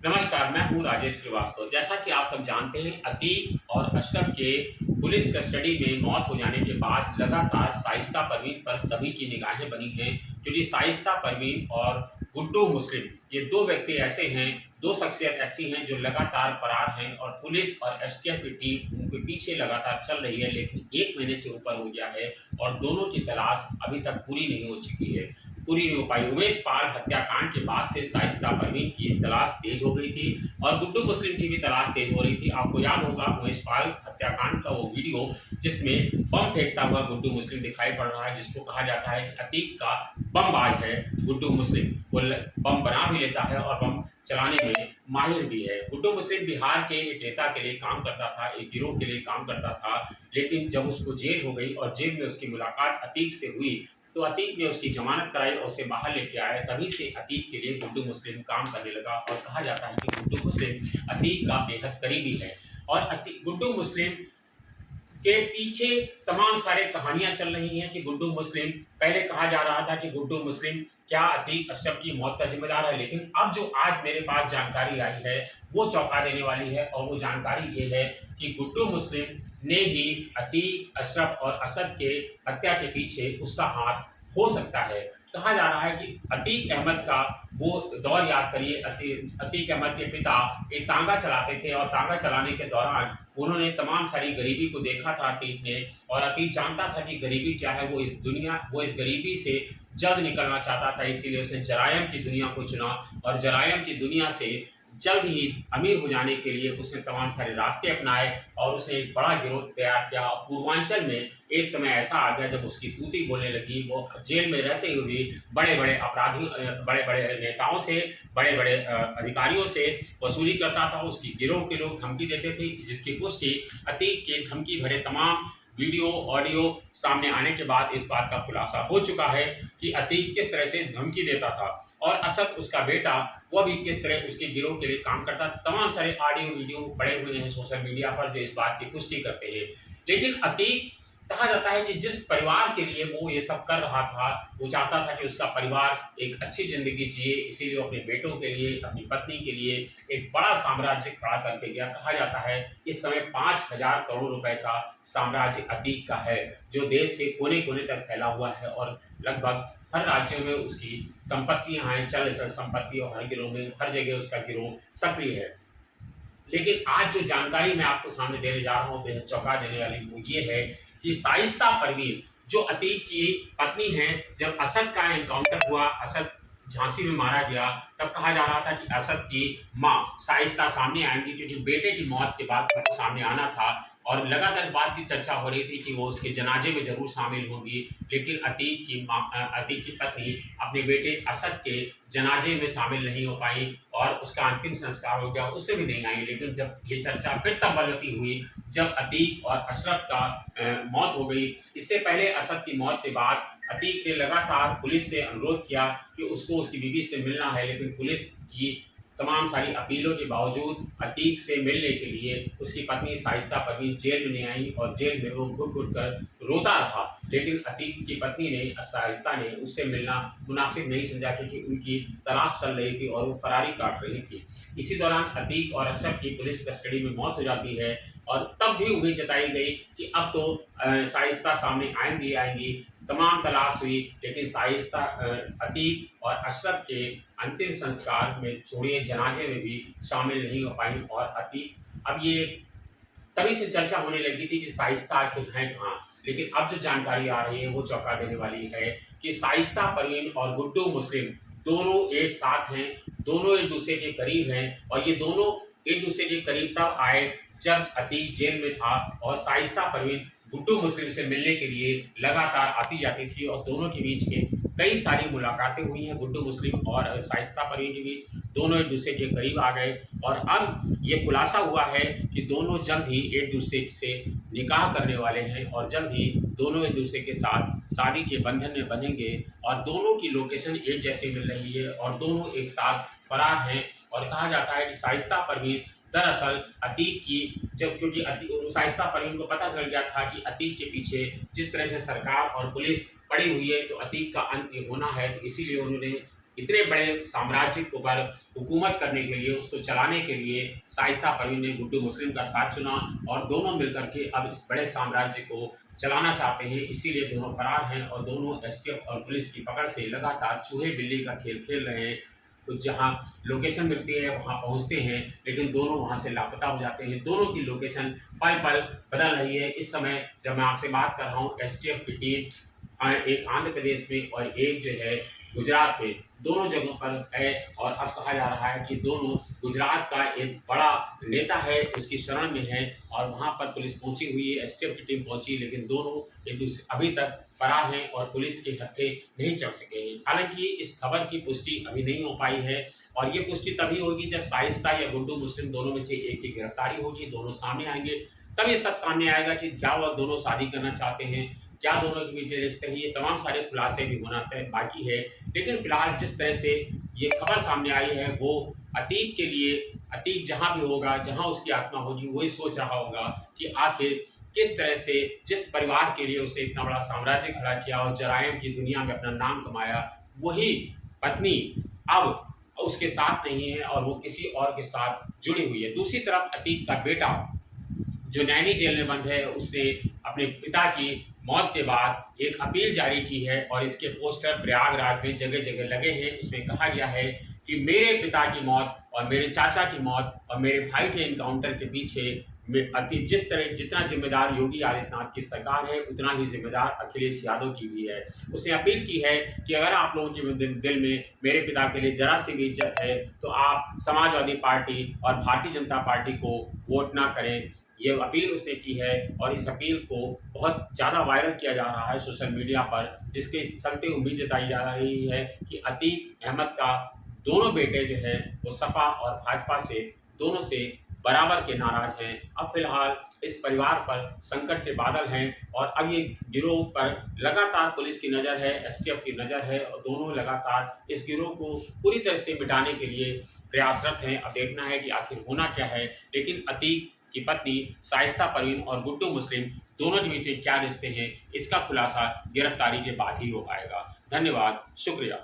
नमस्कार, मैं हूँ राजेश श्रीवास्तव। जैसा कि आप सब जानते हैं, अतीक और अशरफ के पुलिस कस्टडी में मौत हो जाने के बाद लगातार शाइस्ता परवीन पर सभी की निगाहें बनी हैं, क्योंकि शाइस्ता परवीन और गुड्डू मुस्लिम ये 2 व्यक्ति ऐसे हैं, 2 शख्सियत ऐसी हैं जो लगातार फरार हैं और पुलिस और एसटीएफ की टीम उनके पीछे लगातार चल रही है, लेकिन 1 महीने से ऊपर हो गया है और दोनों की तलाश अभी तक पूरी नहीं हो पाई। उमेश पाल हत्याकांड के बाद से शाइस्ता परवीन की तलाश तेज हो गई थी और गुड्डू मुस्लिम की भी तलाश तेज हो रही थी। आपको याद होगा उमेश पाल हत्याकांड का वो वीडियो जिसमें बम फेंकता हुआ गुड्डू मुस्लिम दिखाई पड़ रहा है, जिसको कहा जाता है कि अतीक का बमबाज है गुड्डू मुस्लिम। वो बम बना भी लेता है और बम चलाने में माहिर भी है। गुड्डू मुस्लिम बिहार के एक नेता के लिए काम करता था, एक गिरोह के लिए काम करता था, लेकिन जब उसको जेल हो गई और जेल में उसकी मुलाकात अतीक से हुई तो अतीक ने उसकी जमानत कराई और उसे बाहर लेके आया। तभी से अतीक के लिए गुड्डू मुस्लिम काम करने लगा और कहा जाता है कि गुड्डू मुस्लिम अतीक का बेहद करीबी है और गुड्डू मुस्लिम के पीछे तमाम सारे कहानियां चल रही हैं कि गुड्डू मुस्लिम, पहले कहा जा रहा था कि गुड्डू मुस्लिम क्या अतीक अशरफ की मौत का जिम्मेदार है, लेकिन अब जो आज मेरे पास जानकारी आई है वो चौंका देने वाली है और वो जानकारी ये है कि गुड्डू मुस्लिम ने ही अतीक अशरफ और असद के हत्या के पीछे उसका हाथ हो सकता है। कहा जा रहा है कि अतीक अहमद का वो दौर याद करिए। अतीक अहमद के पिता एक तांगा चलाते थे और तांगा चलाने के दौरान उन्होंने तमाम सारी गरीबी को देखा था अतीक ने, और अतीक जानता था कि गरीबी क्या है। वो इस गरीबी से जल्द निकलना चाहता था, इसीलिए उसने जरायम की दुनिया को चुना और जरायम की दुनिया से जल्द ही अमीर हो जाने के लिए उसने तमाम सारे रास्ते अपनाए और उसने एक बड़ा गिरोह तैयार किया। पूर्वांचल में एक समय ऐसा आ गया जब उसकी तूती बोलने लगी। वो जेल में रहते हुए बड़े बड़े अपराधी, बड़े बड़े नेताओं से, बड़े बड़े अधिकारियों से वसूली करता था। उसकी गिरोह के लोग धमकी देते थे, जिसकी पुष्टि अतीक के धमकी भरे तमाम वीडियो ऑडियो सामने आने के बाद इस बात का खुलासा हो चुका है कि अतीक किस तरह से धमकी देता था और असद उसका बेटा वह भी किस तरह उसके गिरोह के लिए काम करता था। तमाम सारे ऑडियो वीडियो पड़े हुए हैं सोशल मीडिया पर जो इस बात की पुष्टि करते हैं। लेकिन अतीक, कहा जाता है कि जिस परिवार के लिए वो ये सब कर रहा था, वो चाहता था कि उसका परिवार एक अच्छी जिंदगी जिए, इसीलिए वो अपने बेटों के लिए, अपनी पत्नी के लिए एक बड़ा साम्राज्य खड़ा करके गया। कहा जाता है इस समय 5,000 करोड़ रुपए का साम्राज्य अतीक का है, जो देश के कोने कोने तक फैला हुआ है और लगभग हर राज्यों में उसकी संपत्तियां हैं, चल अचल संपत्ति, और हर गिरोह में, हर जगह उसका गिरोह सक्रिय है। लेकिन आज जो जानकारी मैं आपको सामने देने जा रहा हूँ बेहद चौंका देने वाली, वो ये है कि शाइस्ता परवीन जो अतीक की पत्नी हैं, जब असद का एनकाउंटर हुआ, असद झांसी में मारा गया, तब कहा जा रहा था कि असद की मां शाइस्ता सामने आएंगी, क्योंकि बेटे की मौत के बाद उनको सामने आना था और लगातार इस बात की चर्चा हो रही थी कि वो उसके जनाजे में जरूर शामिल होंगी। लेकिन अतीक की पत्नी अपने बेटे असद के जनाजे में शामिल नहीं हो पाई और उसका अंतिम संस्कार हो गया, उससे भी नहीं आई। लेकिन जब ये चर्चा फिर तब बलती हुई जब अतीक और अशरफ का मौत हो गई। इससे पहले असद की मौत के बाद अतीक ने लगातार पुलिस से अनुरोध किया कि उसको उसकी बीवी से मिलना है, लेकिन पुलिस की तमाम सारी अपीलों के बावजूद अतीक से मिलने के लिए उसकी पत्नी शाइस्ता परवीन जेल में नहीं आई और जेल में वो घुट घुट कर रोता रहा। लेकिन अतीक की पत्नी ने, शाइस्ता ने, उससे मिलना मुनासिब नहीं समझा, क्योंकि उनकी तलाश चल रही थी और वो फरारी काट रही थी। इसी दौरान अतीक और अशरफ की पुलिस कस्टडी में मौत हो जाती है और तब भी उम्मीद जताई गई कि अब तो शाइस्ता सामने आएंगी। तमाम तलाश हुई, लेकिन शाइस्ता अतीक और अशरफ के अंतिम संस्कार में, छोड़िए जनाजे में भी शामिल नहीं हो पाई। और अतीक, अब ये तभी से चर्चा होने लगी थी कि शाइस्ता आखिर है कहाँ। लेकिन अब जो जानकारी आ रही है वो चौंका देने वाली है कि शाइस्ता परवीन और गुड्डू मुस्लिम दोनों एक साथ हैं, दोनों एक दूसरे के करीब हैं और ये दोनों एक दूसरे के करीब तब आए जब अतीक जेल में था और शाइस्ता परवीन गुड्डू मुस्लिम से मिलने के लिए लगातार आती जाती थी और दोनों के बीच के कई सारी मुलाकातें हुई हैं। गुड्डू मुस्लिम और शाइस्ता परवीन के बीच दोनों एक दूसरे के करीब आ गए और अब ये खुलासा हुआ है कि दोनों जल्द ही एक दूसरे से निकाह करने वाले हैं और जल्द ही दोनों एक दूसरे के साथ शादी के बंधन में बंधेंगे और दोनों की लोकेशन एक जैसी मिल रही है और दोनों एक साथ फरार हैं। और कहा जाता है कि शाइस्ता परवीन दरअसल अतीक की, जब क्योंकि शाइस्ता परवीन को पता चल गया था कि अतीक के पीछे जिस तरह से सरकार और पुलिस पड़ी हुई है तो अतीक का अंत होना है, तो इसीलिए उन्होंने इतने बड़े साम्राज्य के ऊपर हुकूमत करने के लिए, उसको चलाने के लिए शाइस्ता परवीन ने गुड्डू मुस्लिम का साथ चुना और दोनों मिलकर के अब इस बड़े साम्राज्य को चलाना चाहते हैं। इसीलिए दोनों फरार हैं और दोनों एसटीएफ और पुलिस की पकड़ से लगातार चूहे बिल्ली का खेल खेल रहे हैं। तो जहाँ लोकेशन मिलती है वहाँ पहुँचते हैं, लेकिन दोनों वहाँ से लापता हो जाते हैं। दोनों की लोकेशन पल पल बदल रही है। इस समय जब मैं आपसे बात कर रहा हूँ, एसटीएफ की टीम एक आंध्र प्रदेश में और एक जो है गुजरात में, दोनों जगहों पर है। और अब कहा जा रहा है कि दोनों, गुजरात का एक बड़ा नेता है उसकी शरण में है और वहाँ पर पुलिस पहुंची हुई है, एसटीएफ की टीम पहुंची, लेकिन दोनों एक दूसरे अभी तक फरार हैं और पुलिस के हत्थे नहीं चढ़ सके हैं। हालांकि इस खबर की पुष्टि अभी नहीं हो पाई है और ये पुष्टि तभी होगी जब शाइस्ता या गुड्डू मुस्लिम दोनों में से एक की गिरफ्तारी होगी, दोनों सामने आएंगे, तभी सच सामने आएगा कि क्या वह दोनों शादी करना चाहते हैं, क्या दोनों के बीच रिश्ते हैं। ये तमाम सारे खुलासे भी होना तय बाकी है। लेकिन फिलहाल जिस तरह से ये खबर सामने आई है वो अतीक के लिए, अतीक जहाँ भी होगा, जहाँ उसकी आत्मा होगी, वही सोच रहा होगा कि आखिर किस तरह से जिस परिवार के लिए उसे इतना बड़ा साम्राज्य खड़ा किया और जराइम की दुनिया में अपना नाम कमाया, वही पत्नी अब उसके साथ नहीं है और वो किसी और के साथ जुड़ी हुई है। दूसरी तरफ अतीक का बेटा जो नैनी जेल में बंद है, उसने अपने पिता की मौत के बाद एक अपील जारी की है और इसके पोस्टर प्रयागराज में जगह जगह लगे हैं। इसमें कहा गया है कि मेरे पिता की मौत और मेरे चाचा की मौत और मेरे भाई के इनकाउंटर के पीछे जिस तरह जितना जिम्मेदार योगी आदित्यनाथ की सरकार है, उतना ही जिम्मेदार अखिलेश यादव की भी है। उसने अपील की है कि अगर आप लोगों के दिल में मेरे पिता के लिए जरा सी भी इज्जत है तो आप समाजवादी पार्टी और भारतीय जनता पार्टी को वोट ना करें। ये अपील उसने की है और इस अपील को बहुत ज़्यादा वायरल किया जा रहा है सोशल मीडिया पर, जिसके चलते उम्मीद जताई जा रही है कि अतीक अहमद का दोनों बेटे जो है वो सपा और भाजपा से दोनों से बराबर के नाराज हैं। अब फिलहाल इस परिवार पर संकट के बादल हैं और अब ये गिरोह पर लगातार पुलिस की नज़र है, एसटीएफ की नज़र है और दोनों लगातार इस गिरोह को पूरी तरह से मिटाने के लिए प्रयासरत हैं। अब देखना है कि आखिर होना क्या है। लेकिन अतीक की पत्नी शाइस्ता परवीन और गुड्डू मुस्लिम दोनों के बीच क्या रिश्ते हैं, इसका खुलासा गिरफ्तारी के बाद ही हो पाएगा। धन्यवाद, शुक्रिया।